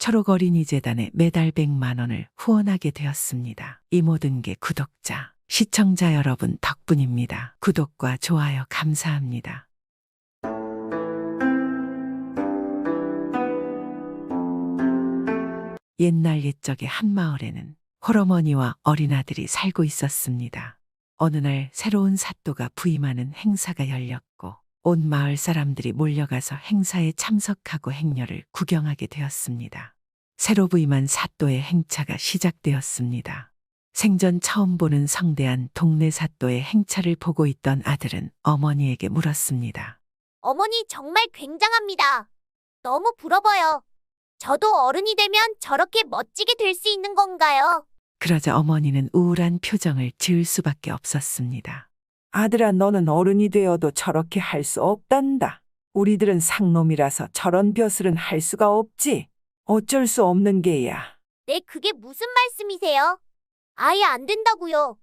초록어린이재단에 매달 100만 원을 후원하게 되었습니다. 이 모든 게 구독자, 시청자 여러분 덕분입니다. 구독과 좋아요 감사합니다. 옛날 옛적의 한 마을에는 홀어머니와 어린아들이 살고 있었습니다. 어느 날 새로운 사또가 부임하는 행사가 열렸고 온 마을 사람들이 몰려가서 행사에 참석하고 행렬을 구경하게 되었습니다. 새로 부임한 사또의 행차가 시작되었습니다. 생전 처음 보는 성대한 동네 사또의 행차를 보고 있던 아들은 어머니에게 물었습니다. 어머니 정말 굉장합니다. 너무 부러워요. 저도 어른이 되면 저렇게 멋지게 될 수 있는 건가요? 그러자 어머니는 우울한 표정을 지을 수밖에 없었습니다. 아들아, 너는 어른이 되어도 저렇게 할 수 없단다. 우리들은 상놈이라서 저런 벼슬은 할 수가 없지. 어쩔 수 없는 게야. 네, 그게 무슨 말씀이세요? 아예 안 된다고요.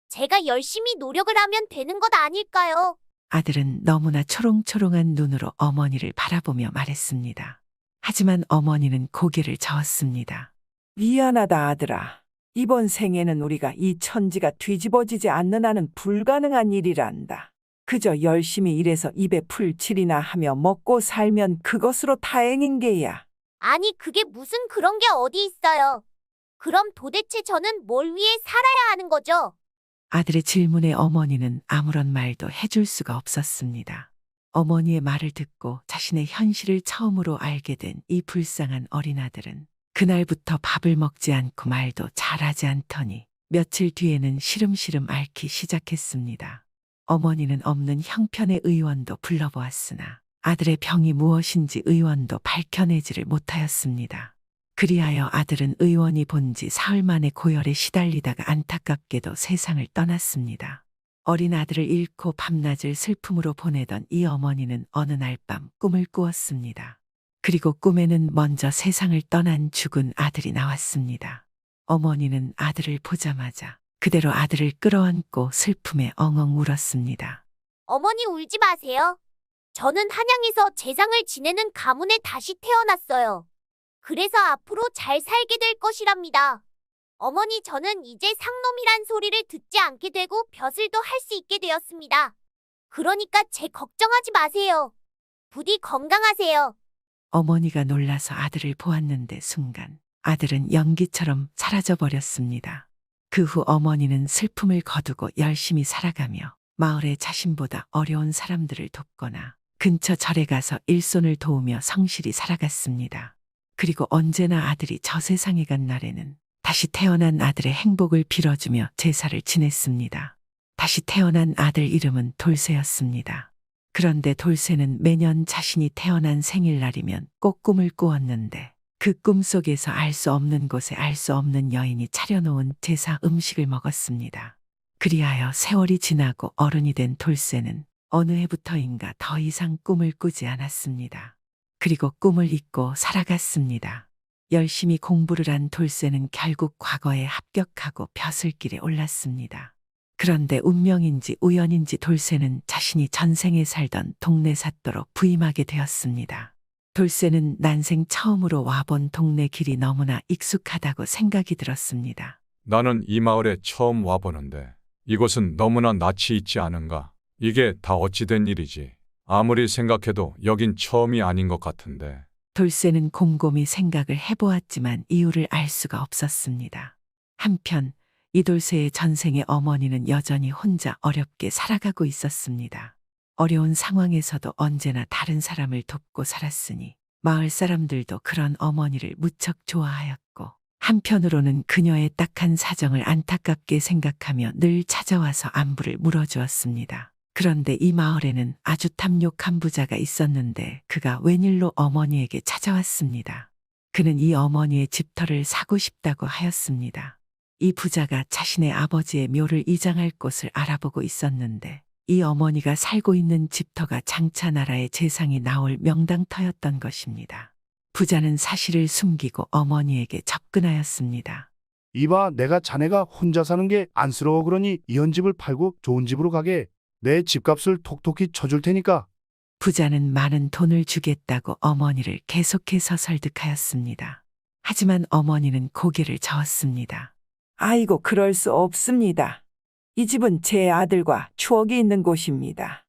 제가 열심히 노력을 하면 되는 것 아닐까요? 아들은 너무나 초롱초롱한 눈으로 어머니를 바라보며 말했습니다. 하지만 어머니는 고개를 저었습니다. 미안하다, 아들아. 이번 생에는 우리가 이 천지가 뒤집어지지 않는 한은 불가능한 일이란다. 그저 열심히 일해서 입에 풀칠이나 하며 먹고 살면 그것으로 다행인 게야. 아니, 그게 무슨 그런 게 어디 있어요. 그럼 도대체 저는 뭘 위해 살아야 하는 거죠? 아들의 질문에 어머니는 아무런 말도 해줄 수가 없었습니다. 어머니의 말을 듣고 자신의 현실을 처음으로 알게 된 이 불쌍한 어린아들은 그날부터 밥을 먹지 않고 말도 잘하지 않더니 며칠 뒤에는 시름시름 앓기 시작했습니다. 어머니는 없는 형편의 의원도 불러보았으나 아들의 병이 무엇인지 의원도 밝혀내지를 못하였습니다. 그리하여 아들은 의원이 본지 사흘 만에 고열에 시달리다가 안타깝게도 세상을 떠났습니다. 어린 아들을 잃고 밤낮을 슬픔으로 보내던 이 어머니는 어느 날 밤 꿈을 꾸었습니다. 그리고 꿈에는 먼저 세상을 떠난 죽은 아들이 나왔습니다. 어머니는 아들을 보자마자 그대로 아들을 끌어안고 슬픔에 엉엉 울었습니다. 어머니 울지 마세요. 저는 한양에서 재상을 지내는 가문에 다시 태어났어요. 그래서 앞으로 잘 살게 될 것이랍니다. 어머니, 저는 이제 상놈이란 소리를 듣지 않게 되고 벼슬도 할 수 있게 되었습니다. 그러니까 제 걱정하지 마세요. 부디 건강하세요. 어머니가 놀라서 아들을 보았는데 순간 아들은 연기처럼 사라져버렸습니다. 그 후 어머니는 슬픔을 거두고 열심히 살아가며 마을의 자신보다 어려운 사람들을 돕거나 근처 절에 가서 일손을 도우며 성실히 살아갔습니다. 그리고 언제나 아들이 저 세상에 간 날에는 다시 태어난 아들의 행복을 빌어주며 제사를 지냈습니다. 다시 태어난 아들 이름은 돌쇠였습니다. 그런데 돌쇠는 매년 자신이 태어난 생일날이면 꼭 꿈을 꾸었는데 그 꿈속에서 알 수 없는 곳에 알 수 없는 여인이 차려놓은 제사 음식을 먹었습니다. 그리하여 세월이 지나고 어른이 된 돌쇠는 어느 해부터인가 더 이상 꿈을 꾸지 않았습니다. 그리고 꿈을 잊고 살아갔습니다. 열심히 공부를 한 돌쇠는 결국 과거에 합격하고 벼슬길에 올랐습니다. 그런데 운명인지 우연인지 돌쇠는 자신이 전생에 살던 동네 사또로 부임하게 되었습니다. 돌쇠는 난생 처음으로 와본 동네 길이 너무나 익숙하다고 생각이 들었습니다. 나는 이 마을에 처음 와보는데 이곳은 너무나 낯이 있지 않은가? 이게 다 어찌 된 일이지? 아무리 생각해도 여긴 처음이 아닌 것 같은데. 돌쇠는 곰곰이 생각을 해보았지만 이유를 알 수가 없었습니다. 한편 이 돌쇠의 전생의 어머니는 여전히 혼자 어렵게 살아가고 있었습니다. 어려운 상황에서도 언제나 다른 사람을 돕고 살았으니 마을 사람들도 그런 어머니를 무척 좋아하였고 한편으로는 그녀의 딱한 사정을 안타깝게 생각하며 늘 찾아와서 안부를 물어주었습니다. 그런데 이 마을에는 아주 탐욕한 부자가 있었는데 그가 웬일로 어머니에게 찾아왔습니다. 그는 이 어머니의 집터를 사고 싶다고 하였습니다. 이 부자가 자신의 아버지의 묘를 이장할 곳을 알아보고 있었는데 이 어머니가 살고 있는 집터가 장차 나라의 재상이 나올 명당터였던 것입니다. 부자는 사실을 숨기고 어머니에게 접근하였습니다. 이봐, 내가 자네가 혼자 사는 게 안쓰러워 그러니 이혼 집을 팔고 좋은 집으로 가게. 내 집값을 톡톡히 쳐줄 테니까. 부자는 많은 돈을 주겠다고 어머니를 계속해서 설득하였습니다. 하지만 어머니는 고개를 저었습니다. 아이고, 그럴 수 없습니다. 이 집은 제 아들과 추억이 있는 곳입니다.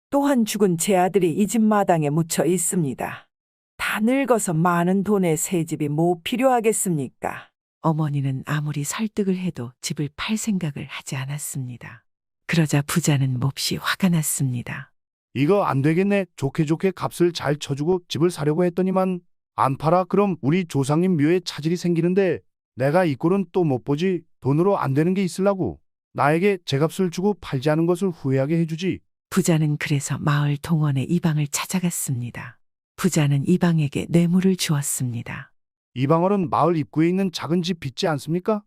또한 죽은 제 아들이 이 집 마당에 묻혀 있습니다. 다 늙어서 많은 돈에 새 집이 뭐 필요하겠습니까? 어머니는 아무리 설득을 해도 집을 팔 생각을 하지 않았습니다. 그러자 부자는 몹시 화가 났습니다. 이거 안 되겠네. 좋게 좋게 값을 잘 쳐주고 집을 사려고 했더니만 안 팔아. 그럼 우리 조상님 묘에 차질이 생기는데 내가 이 꼴은 또 못 보지. 돈으로 안 되는 게 있으려고 나에게 제값을 주고 팔지 않은 것을 후회하게 해주지. 부자는 그래서 마을 동원의 이방을 찾아갔습니다. 부자는 이방에게 뇌물을 주었습니다. 이방원은 마을 입구에 있는 작은 집 빚지 않습니까?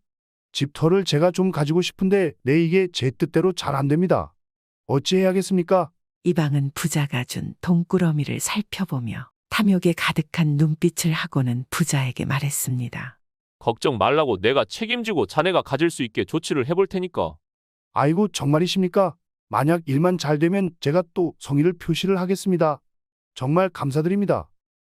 집터를 제가 좀 가지고 싶은데 이게 제 뜻대로 잘 안 됩니다. 어찌해야겠습니까? 이방은 부자가 준 돈꾸러미를 살펴보며 탐욕에 가득한 눈빛을 하고는 부자에게 말했습니다. 걱정 말라고 내가 책임지고 자네가 가질 수 있게 조치를 해볼 테니까. 아이고, 정말이십니까? 만약 일만 잘 되면 제가 또 성의를 표시를 하겠습니다. 정말 감사드립니다.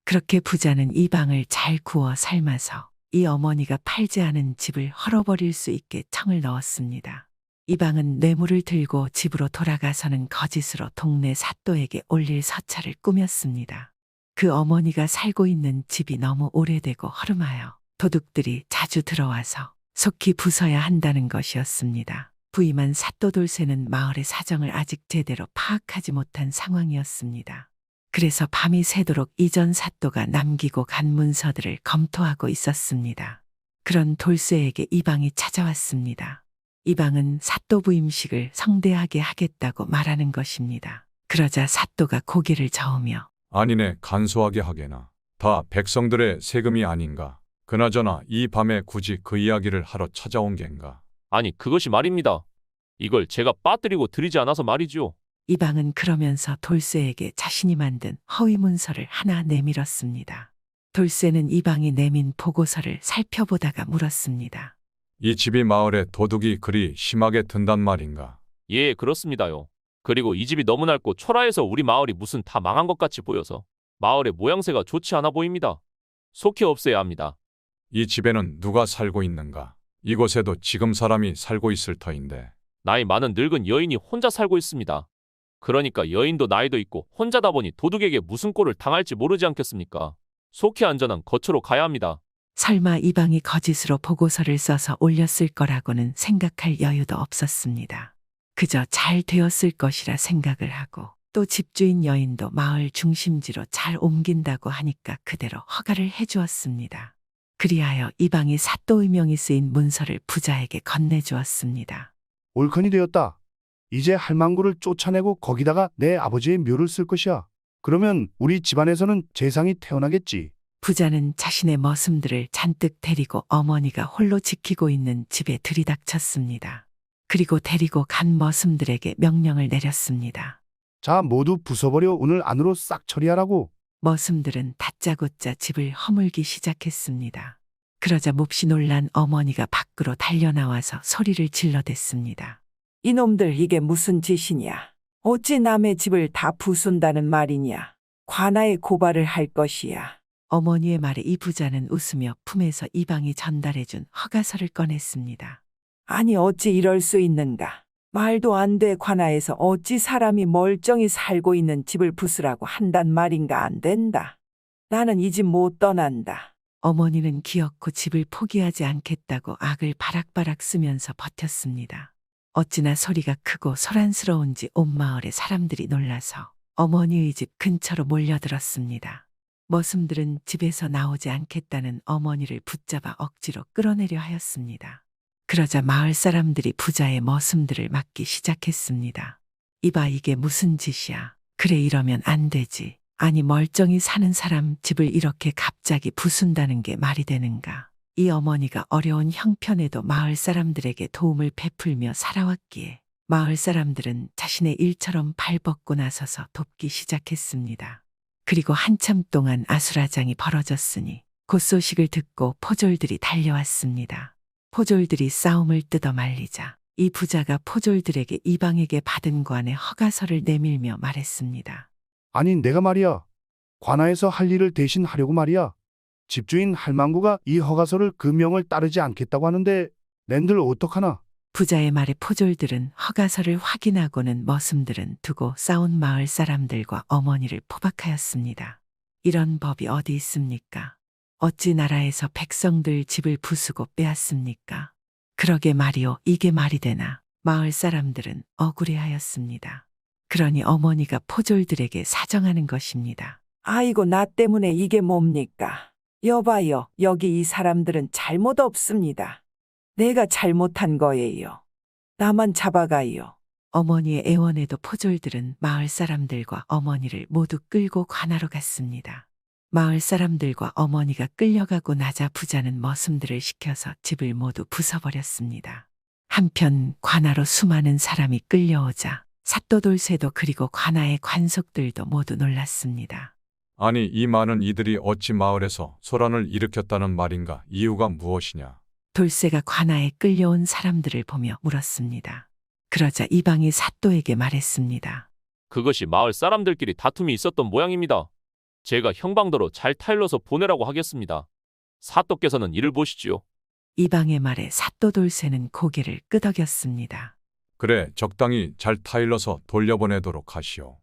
그렇게 부자는 이방을 잘 구워 삶아서 이 어머니가 팔지 않은 집을 헐어버릴 수 있게 청을 넣었습니다. 이방은 뇌물을 들고 집으로 돌아가서는 거짓으로 동네 사또에게 올릴 서찰을 꾸몄습니다. 그 어머니가 살고 있는 집이 너무 오래되고 허름하여 도둑들이 자주 들어와서 속히 부숴야 한다는 것이었습니다. 부임한 사또 돌쇠는 마을의 사정을 아직 제대로 파악하지 못한 상황이었습니다. 그래서 밤이 새도록 이전 사또가 남기고 간 문서들을 검토하고 있었습니다. 그런 돌쇠에게 이방이 찾아왔습니다. 이방은 사또 부임식을 성대하게 하겠다고 말하는 것입니다. 그러자 사또가 고개를 저으며 아니네, 간소하게 하게나. 다 백성들의 세금이 아닌가. 그나저나 이 밤에 굳이 그 이야기를 하러 찾아온 겐가. 아니 그것이 말입니다. 이걸 제가 빠뜨리고 드리지 않아서 말이죠. 이방은 그러면서 돌쇠에게 자신이 만든 허위 문서를 하나 내밀었습니다. 돌쇠는 이방이 내민 보고서를 살펴보다가 물었습니다. 이 집이 마을에 도둑이 그리 심하게 든단 말인가. 예, 그렇습니다요. 그리고 이 집이 너무 낡고 초라해서 우리 마을이 무슨 다 망한 것 같이 보여서 마을의 모양새가 좋지 않아 보입니다. 속히 없애야 합니다. 이 집에는 누가 살고 있는가. 이곳에도 지금 사람이 살고 있을 터인데. 나이 많은 늙은 여인이 혼자 살고 있습니다. 그러니까 여인도 나이도 있고 혼자다 보니 도둑에게 무슨 꼴을 당할지 모르지 않겠습니까? 속히 안전한 거처로 가야 합니다. 설마 이방이 거짓으로 보고서를 써서 올렸을 거라고는 생각할 여유도 없었습니다. 그저 잘 되었을 것이라 생각을 하고 또 집주인 여인도 마을 중심지로 잘 옮긴다고 하니까 그대로 허가를 해주었습니다. 그리하여 이방이 사또 의명이 쓰인 문서를 부자에게 건네주었습니다. 옳거니 되었다. 이제 할망구를 쫓아내고 거기다가 내 아버지의 묘를 쓸 것이야. 그러면 우리 집안에서는 재상이 태어나겠지. 부자는 자신의 머슴들을 잔뜩 데리고 어머니가 홀로 지키고 있는 집에 들이닥쳤습니다. 그리고 데리고 간 머슴들에게 명령을 내렸습니다. 자, 모두 부숴버려. 오늘 안으로 싹 처리하라고. 머슴들은 다짜고짜 집을 허물기 시작했습니다. 그러자 몹시 놀란 어머니가 밖으로 달려나와서 소리를 질러댔습니다. 이놈들, 이게 무슨 짓이냐? 어찌 남의 집을 다 부순다는 말이냐? 관아에 고발을 할 것이야. 어머니의 말에 이 부자는 웃으며 품에서 이방이 전달해준 허가서를 꺼냈습니다. 아니, 어찌 이럴 수 있는가? 말도 안 돼. 관아에서 어찌 사람이 멀쩡히 살고 있는 집을 부수라고 한단 말인가. 안 된다. 나는 이 집 못 떠난다. 어머니는 기어코 집을 포기하지 않겠다고 악을 바락바락 쓰면서 버텼습니다. 어찌나 소리가 크고 소란스러운지 온 마을의 사람들이 놀라서 어머니의 집 근처로 몰려들었습니다. 머슴들은 집에서 나오지 않겠다는 어머니를 붙잡아 억지로 끌어내려 하였습니다. 그러자 마을 사람들이 부자의 머슴들을 막기 시작했습니다. 이봐, 이게 무슨 짓이야. 그래, 이러면 안 되지. 아니, 멀쩡히 사는 사람 집을 이렇게 갑자기 부순다는 게 말이 되는가. 이 어머니가 어려운 형편에도 마을 사람들에게 도움을 베풀며 살아왔기에 마을 사람들은 자신의 일처럼 발벗고 나서서 돕기 시작했습니다. 그리고 한참 동안 아수라장이 벌어졌으니 곧 소식을 듣고 포졸들이 달려왔습니다. 포졸들이 싸움을 뜯어 말리자 이 부자가 포졸들에게 이방에게 받은 관의 허가서를 내밀며 말했습니다. 아니, 내가 말이야. 관아에서 할 일을 대신 하려고 말이야. 집주인 할망구가 이 허가서를 그 명을 따르지 않겠다고 하는데 낸들 어떡하나? 부자의 말에 포졸들은 허가서를 확인하고는 머슴들은 두고 싸운 마을 사람들과 어머니를 포박하였습니다. 이런 법이 어디 있습니까? 어찌 나라에서 백성들 집을 부수고 빼앗습니까? 그러게 말이오, 이게 말이 되나? 마을 사람들은 억울해하였습니다. 그러니 어머니가 포졸들에게 사정하는 것입니다. 아이고, 나 때문에 이게 뭡니까? 여봐요, 여기 이 사람들은 잘못 없습니다. 내가 잘못한 거예요. 나만 잡아가요. 어머니의 애원에도 포졸들은 마을 사람들과 어머니를 모두 끌고 관하로 갔습니다. 마을 사람들과 어머니가 끌려가고 나자 부자는 머슴들을 시켜서 집을 모두 부숴버렸습니다. 한편 관하로 수많은 사람이 끌려오자 사또돌쇠도 그리고 관아의 관속들도 모두 놀랐습니다. 아니, 이 많은 이들이 어찌 마을에서 소란을 일으켰다는 말인가? 이유가 무엇이냐? 돌쇠가 관아에 끌려온 사람들을 보며 물었습니다. 그러자 이방이 사또에게 말했습니다. 그것이 마을 사람들끼리 다툼이 있었던 모양입니다. 제가 형방도로 잘 타일러서 보내라고 하겠습니다. 사또께서는 이를 보시지요. 이방의 말에 사또돌쇠는 고개를 끄덕였습니다. 그래, 적당히 잘 타일러서 돌려보내도록 하시오.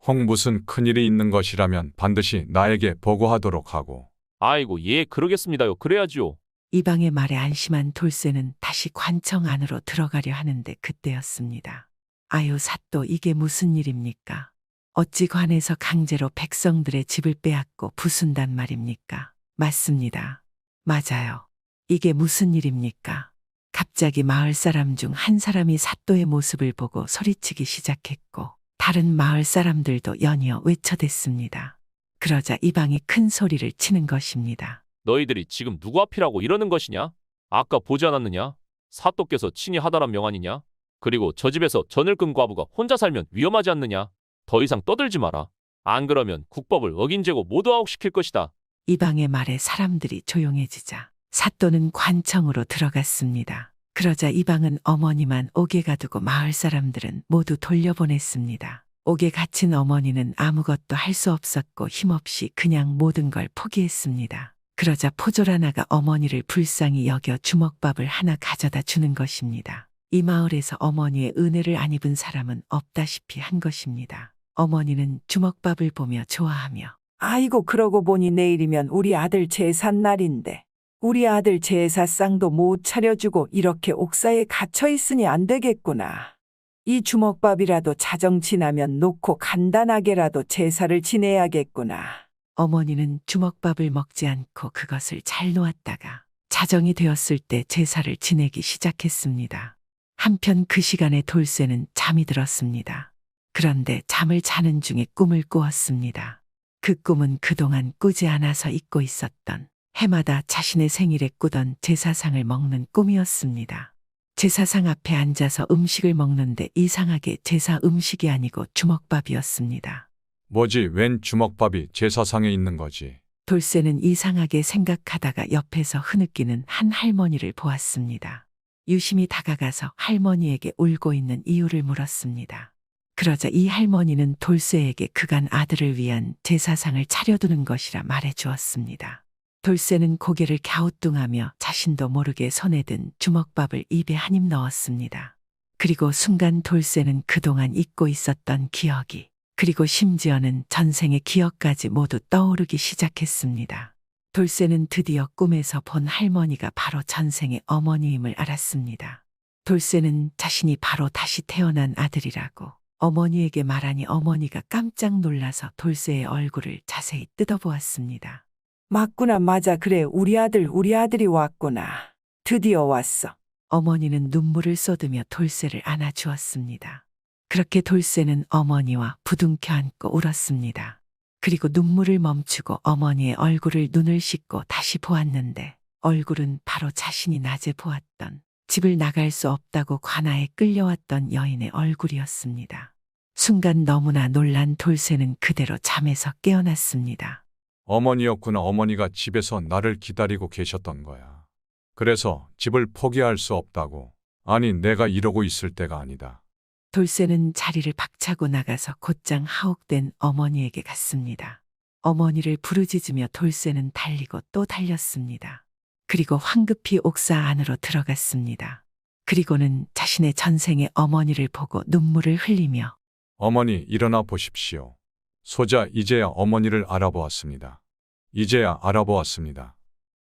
혹 무슨 큰일이 있는 것이라면 반드시 나에게 보고하도록 하고. 아이고, 예, 그러겠습니다요. 그래야지요. 이방의 말에 안심한 돌쇠는 다시 관청 안으로 들어가려 하는데 그때였습니다. 아유, 사또, 이게 무슨 일입니까? 어찌 관에서 강제로 백성들의 집을 빼앗고 부순단 말입니까? 맞습니다. 맞아요. 이게 무슨 일입니까? 갑자기 마을 사람 중 한 사람이 사또의 모습을 보고 소리치기 시작했고 다른 마을 사람들도 연이어 외쳐댔습니다. 그러자 이방이 큰 소리를 치는 것입니다. 너희들이 지금 누구 앞이라고 이러는 것이냐? 아까 보지 않았느냐? 사또께서 친히 하다란 명아니냐? 그리고 저 집에서 저 늙은 과부가 혼자 살면 위험하지 않느냐? 더 이상 떠들지 마라. 안 그러면 국법을 어긴 죄고 모두 아웃시킬 것이다. 이방의 말에 사람들이 조용해지자 사또는 관청으로 들어갔습니다. 그러자 이방은 어머니만 옥에 가두고 마을 사람들은 모두 돌려보냈습니다. 옥에 갇힌 어머니는 아무것도 할 수 없었고 힘없이 그냥 모든 걸 포기했습니다. 그러자 포졸 하나가 어머니를 불쌍히 여겨 주먹밥을 하나 가져다 주는 것입니다. 이 마을에서 어머니의 은혜를 안 입은 사람은 없다시피 한 것입니다. 어머니는 주먹밥을 보며 좋아하며 아이고, 그러고 보니 내일이면 우리 아들 제삿날인데 우리 아들 제사상도 못 차려주고 이렇게 옥사에 갇혀 있으니 안 되겠구나. 이 주먹밥이라도 자정 지나면 놓고 간단하게라도 제사를 지내야겠구나. 어머니는 주먹밥을 먹지 않고 그것을 잘 놓았다가 자정이 되었을 때 제사를 지내기 시작했습니다. 한편 그 시간에 돌쇠는 잠이 들었습니다. 그런데 잠을 자는 중에 꿈을 꾸었습니다. 그 꿈은 그동안 꾸지 않아서 잊고 있었던 해마다 자신의 생일에 꾸던 제사상을 먹는 꿈이었습니다. 제사상 앞에 앉아서 음식을 먹는데 이상하게 제사 음식이 아니고 주먹밥이었습니다. 뭐지, 웬 주먹밥이 제사상에 있는 거지? 돌쇠는 이상하게 생각하다가 옆에서 흐느끼는 한 할머니를 보았습니다. 유심히 다가가서 할머니에게 울고 있는 이유를 물었습니다. 그러자 이 할머니는 돌쇠에게 그간 아들을 위한 제사상을 차려두는 것이라 말해 주었습니다. 돌쇠는 고개를 갸우뚱하며 자신도 모르게 손에 든 주먹밥을 입에 한 입 넣었습니다. 그리고 순간 돌쇠는 그동안 잊고 있었던 기억이 그리고 심지어는 전생의 기억까지 모두 떠오르기 시작했습니다. 돌쇠는 드디어 꿈에서 본 할머니가 바로 전생의 어머니임을 알았습니다. 돌쇠는 자신이 바로 다시 태어난 아들이라고 어머니에게 말하니 어머니가 깜짝 놀라서 돌쇠의 얼굴을 자세히 뜯어보았습니다. 맞구나, 맞아, 그래, 우리 아들이 왔구나. 드디어 왔어. 어머니는 눈물을 쏟으며 돌쇠를 안아주었습니다. 그렇게 돌쇠는 어머니와 부둥켜 안고 울었습니다. 그리고 눈물을 멈추고 어머니의 얼굴을 눈을 씻고 다시 보았는데 얼굴은 바로 자신이 낮에 보았던 집을 나갈 수 없다고 관아에 끌려왔던 여인의 얼굴이었습니다. 순간 너무나 놀란 돌쇠는 그대로 잠에서 깨어났습니다. 어머니였구나. 어머니가 집에서 나를 기다리고 계셨던 거야. 그래서 집을 포기할 수 없다고. 아니, 내가 이러고 있을 때가 아니다. 돌쇠는 자리를 박차고 나가서 곧장 하옥된 어머니에게 갔습니다. 어머니를 부르짖으며 돌쇠는 달리고 또 달렸습니다. 그리고 황급히 옥사 안으로 들어갔습니다. 그리고는 자신의 전생의 어머니를 보고 눈물을 흘리며 어머니 일어나 보십시오. 소자 이제야 어머니를 알아보았습니다. 이제야 알아보았습니다.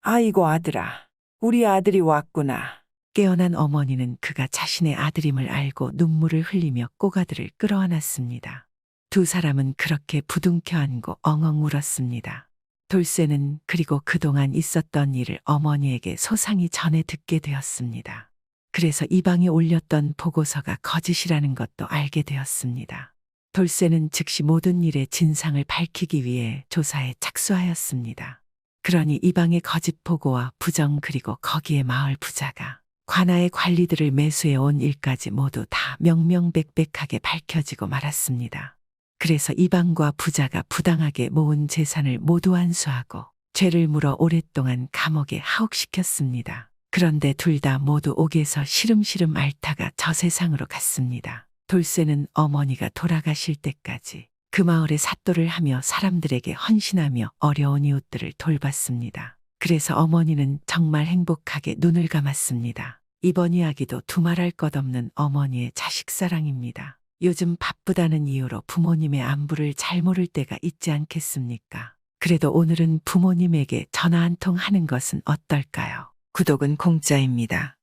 아이고 아들아, 우리 아들이 왔구나. 깨어난 어머니는 그가 자신의 아들임을 알고 눈물을 흘리며 꼬가들을 끌어안았습니다. 두 사람은 그렇게 부둥켜 안고 엉엉 울었습니다. 돌쇠는 그리고 그동안 있었던 일을 어머니에게 소상히 전해 듣게 되었습니다. 그래서 이방에 올렸던 보고서가 거짓이라는 것도 알게 되었습니다. 돌쇠는 즉시 모든 일의 진상을 밝히기 위해 조사에 착수하였습니다. 그러니 이방의 거짓 보고와 부정 그리고 거기에 마을 부자가 관아의 관리들을 매수해 온 일까지 모두 다 명명백백하게 밝혀지고 말았습니다. 그래서 이방과 부자가 부당하게 모은 재산을 모두 환수하고 죄를 물어 오랫동안 감옥에 하옥시켰습니다. 그런데 둘 다 모두 옥에서 시름시름 앓다가 저 세상으로 갔습니다. 돌쇠는 어머니가 돌아가실 때까지 그 마을에 사또를 하며 사람들에게 헌신하며 어려운 이웃들을 돌봤습니다. 그래서 어머니는 정말 행복하게 눈을 감았습니다. 이번 이야기도 두말할 것 없는 어머니의 자식사랑입니다. 요즘 바쁘다는 이유로 부모님의 안부를 잘 모를 때가 있지 않겠습니까? 그래도 오늘은 부모님에게 전화 한 통 하는 것은 어떨까요? 구독은 공짜입니다.